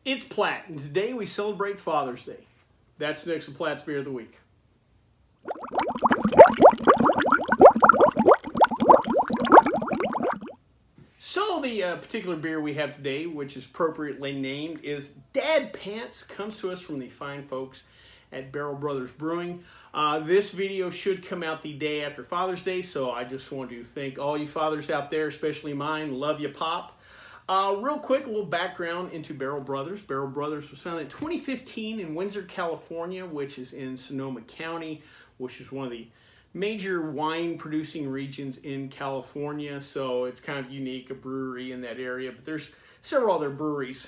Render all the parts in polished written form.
It's Platt, and today we celebrate Father's Day. That's next to Platt's Beer of the Week. So the particular beer we have today, which is appropriately named, is Dad Pants. Comes to us from the fine folks at Barrel Brothers Brewing. This video should come out the day after Father's Day, so I just want to thank all you fathers out there, especially mine. Love you, Pop. Real quick, a little background into Barrel Brothers. Barrel Brothers was founded in 2015 in Windsor, California, which is in Sonoma County, which is one of the major wine producing regions in California. So it's kind of unique, a brewery in that area, but there's several other breweries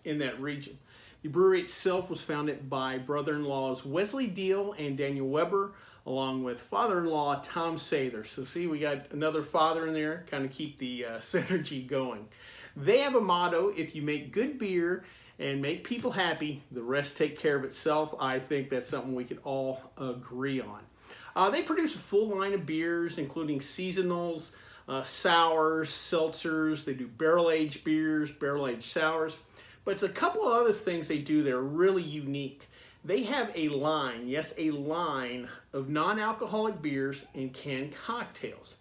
in that region. The brewery itself was founded by brother-in-laws Wesley Deal and Daniel Weber, along with father-in-law Tom Sather. So see, we got another father in there, kind of keep the synergy going. They have a motto: if you make good beer and make people happy, the rest take care of itself. I think that's something we could all agree on. They produce a full line of beers, including seasonals, sours, seltzers. They do barrel-aged beers, barrel-aged sours. But it's a couple of other things they do that are really unique. They have a line, yes, a line of non-alcoholic beers and canned cocktails.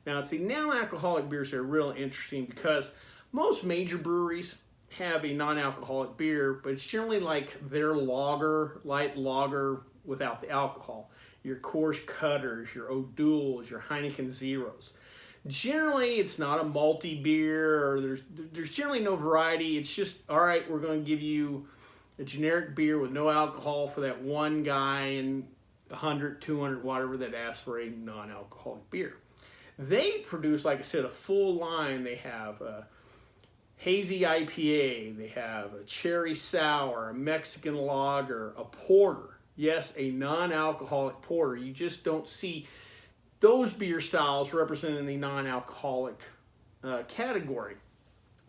Now, it's the non-alcoholic beers that are real interesting because most major breweries have a non-alcoholic beer, but it's generally like their lager, light lager without the alcohol. Your Coors Cutters, your O'Douls, your Heineken Zeros. Generally, it's not a malty beer, or there's generally no variety. It's just, all right, we're going to give you a generic beer with no alcohol for that one guy and 100, 200, whatever that asks for a non-alcoholic beer. They produce, like I said, a full line. They have a hazy IPA, they have a cherry sour, a Mexican lager, a porter. Yes, a non-alcoholic porter. You just don't see those beer styles represented in the non-alcoholic category.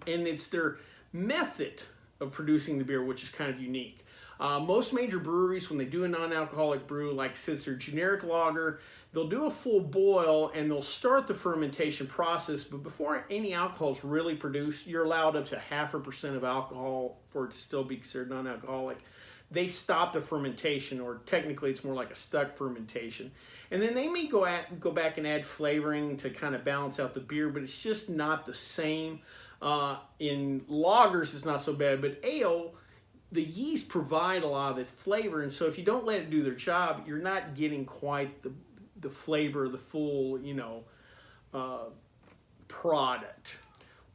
And it's their method of producing the beer, which is kind of unique. Most major breweries, when they do a non-alcoholic brew, like since they're generic lager, they'll do a full boil and they'll start the fermentation process, but before any alcohol is really produced, you're allowed up to 0.5% of alcohol for it to still be considered non-alcoholic. They stop the fermentation, or technically it's more like a stuck fermentation. And then they may go back and add flavoring to kind of balance out the beer, but it's just not the same. In lagers, it's not so bad, but ale, the yeast provide a lot of that flavor, and so if you don't let it do their job, you're not getting quite the flavor, the full, product.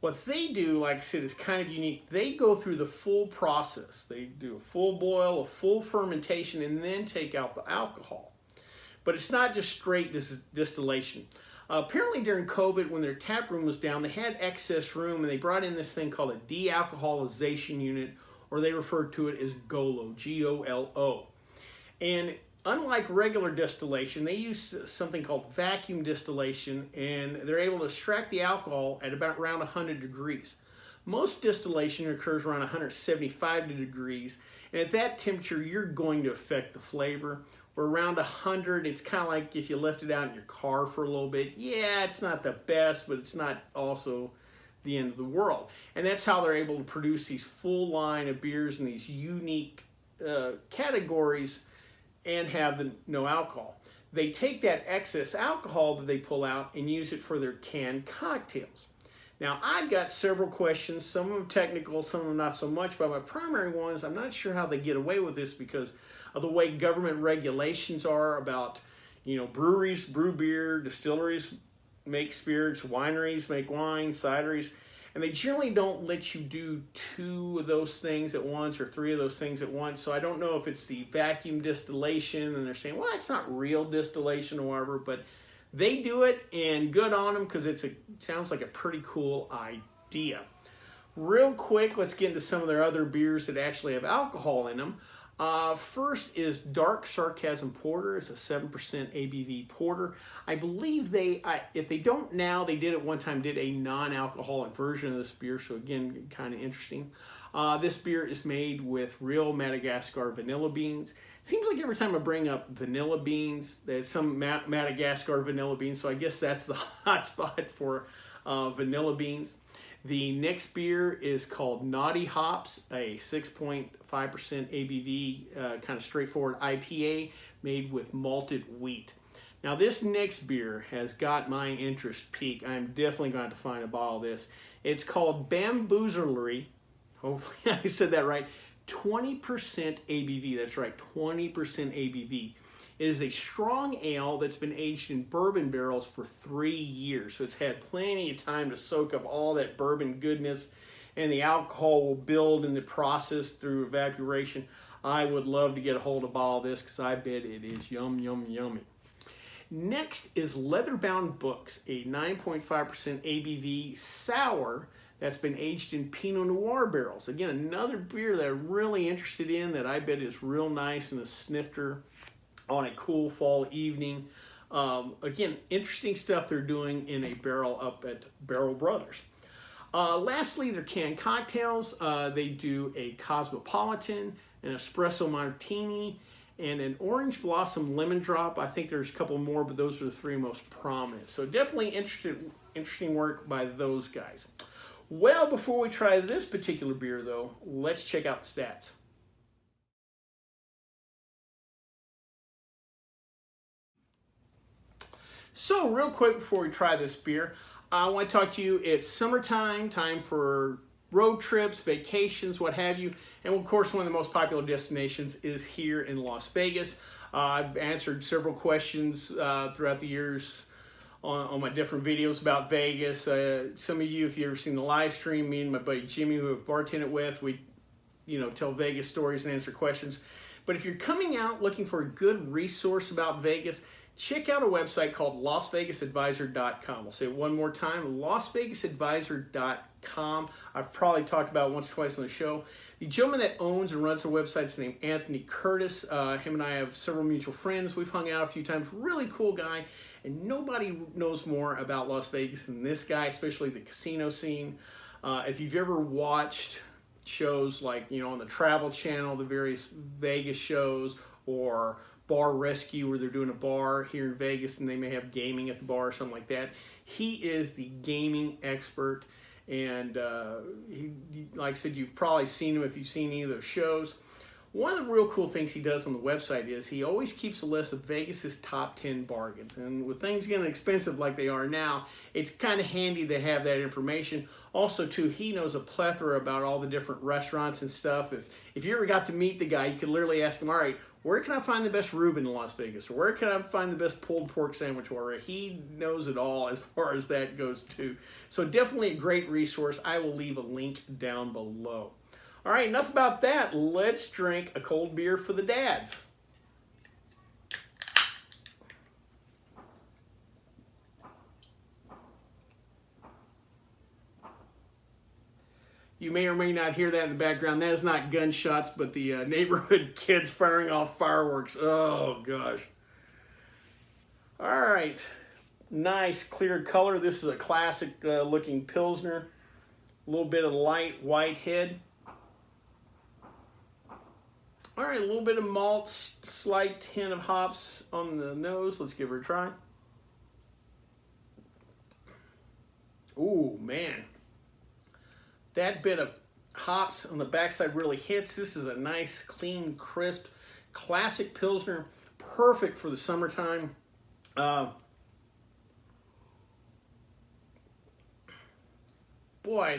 What they do, like I said, is kind of unique. They go through the full process. They do a full boil, a full fermentation, and then take out the alcohol. But it's not just straight distillation. Apparently during COVID, when their tap room was down, they had excess room, and they brought in this thing called a de-alcoholization unit, or they referred to it as GOLO, G-O-L-O. And unlike regular distillation, they use something called vacuum distillation, and they're able to extract the alcohol at about around 100 degrees. Most distillation occurs around 175 degrees, and at that temperature, you're going to affect the flavor. Or around 100, it's kind of like if you left it out in your car for a little bit. Yeah, it's not the best, but it's not also the end of the world. And that's how they're able to produce these full line of beers in these unique categories and have no alcohol. They take that excess alcohol that they pull out and use it for their canned cocktails. Now, I've got several questions, some of them technical, some of them not so much, but my primary ones, I'm not sure how they get away with this because of the way government regulations are about, breweries brew beer, distilleries make spirits, wineries make wine, cideries, and they generally don't let you do 2 of those things at once or 3 of those things at once. So I don't know if it's the vacuum distillation and they're saying, well, it's not real distillation or whatever, but they do it, and good on them because it sounds like a pretty cool idea. Real quick, let's get into some of their other beers that actually have alcohol in them. First is Dark Sarcasm Porter. It's a 7% ABV porter. I believe if they don't now, they did at one time, did a non-alcoholic version of this beer, so again, kind of interesting. This beer is made with real Madagascar vanilla beans. Seems like every time I bring up vanilla beans, there's some Madagascar vanilla beans, so I guess that's the hot spot for vanilla beans. The next beer is called Naughty Hops, a 6.5% ABV, kind of straightforward IPA made with malted wheat. Now this next beer has got my interest peaked. I'm definitely going to find a bottle of this. It's called Bamboozlery. Hopefully I said that right. 20% ABV, that's right, 20% ABV. It is a strong ale that's been aged in bourbon barrels for 3 years. So it's had plenty of time to soak up all that bourbon goodness, and the alcohol will build in the process through evaporation. I would love to get a hold of a bottle of this because I bet it is yum, yum, yummy. Next is Leatherbound Books, a 9.5% ABV sour that's been aged in Pinot Noir barrels. Again, another beer that I'm really interested in that I bet is real nice and a snifter on a cool fall evening. Again, interesting stuff they're doing in a barrel up at Barrel Brothers. Lastly, their canned cocktails. They do a Cosmopolitan, an Espresso Martini, and an Orange Blossom Lemon Drop. I think there's a couple more, but those are the 3 most prominent. So definitely interesting work by those guys. Well, before we try this particular beer, though, let's check out the stats. So real quick before we try this beer, I want to talk to you. It's summertime, time for road trips, vacations, what have you. And of course, one of the most popular destinations is here in Las Vegas. I've answered several questions throughout the years on my different videos about Vegas. Some of you, if you've ever seen the live stream, me and my buddy Jimmy, who I've bartended with, we tell Vegas stories and answer questions. But if you're coming out looking for a good resource about Vegas, check out a website called LasVegasAdvisor.com. I'll say it one more time, LasVegasAdvisor.com. I've probably talked about it once or twice on the show. The gentleman that owns and runs the website is named Anthony Curtis. Him and I have several mutual friends. We've hung out a few times. Really cool guy. And nobody knows more about Las Vegas than this guy, especially the casino scene. If you've ever watched shows like, on the Travel Channel, the various Vegas shows, or Bar Rescue, where they're doing a bar here in Vegas and they may have gaming at the bar or something like that. He is the gaming expert, and like I said, you've probably seen him if you've seen any of those shows. One of the real cool things he does on the website is he always keeps a list of Vegas's top 10 bargains. And with things getting expensive like they are now, it's kind of handy to have that information. Also, too, he knows a plethora about all the different restaurants and stuff. If you ever got to meet the guy, you could literally ask him, all right, where can I find the best Reuben in Las Vegas? Or where can I find the best pulled pork sandwich order? He knows it all as far as that goes, too. So definitely a great resource. I will leave a link down below. All right, enough about that. Let's drink a cold beer for the dads. You may or may not hear that in the background. That is not gunshots, but the neighborhood kids firing off fireworks. Oh, gosh. All right. Nice clear color. This is a classic looking Pilsner. A little bit of light white head. All right, a little bit of malt, slight hint of hops on the nose. Let's give her a try. Ooh, man. That bit of hops on the backside really hits. This is a nice, clean, crisp, classic Pilsner. Perfect for the summertime. Boy,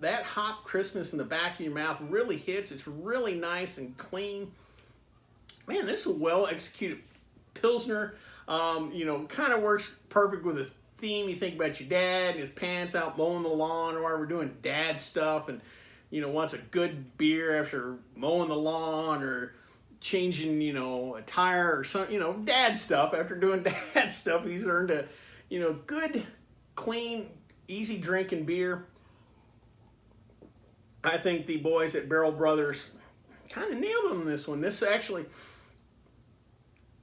that hop crispness in the back of your mouth really hits. It's really nice and clean. Man, this is a well-executed Pilsner. Kind of works perfect with a theme. You think about your dad and his pants out mowing the lawn, or whatever, doing dad stuff, and wants a good beer after mowing the lawn, or changing a tire or something, dad stuff. After doing dad stuff, he's earned a good, clean, easy drinking beer. I think the boys at Barrel Brothers kind of nailed on this one. This actually,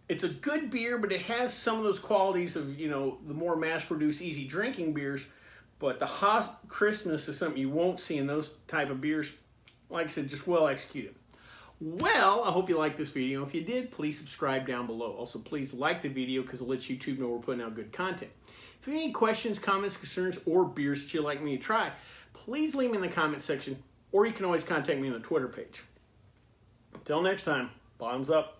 it's a good beer, but it has some of those qualities of, the more mass-produced, easy drinking beers. But the hot crispness is something you won't see in those type of beers. Like I said, just well executed. Well, I hope you liked this video. If you did, please subscribe down below. Also, please like the video because it lets YouTube know we're putting out good content. If you have any questions, comments, concerns, or beers that you'd like me to try, please leave me in the comment section, or you can always contact me on the Twitter page. Until next time, bottoms up.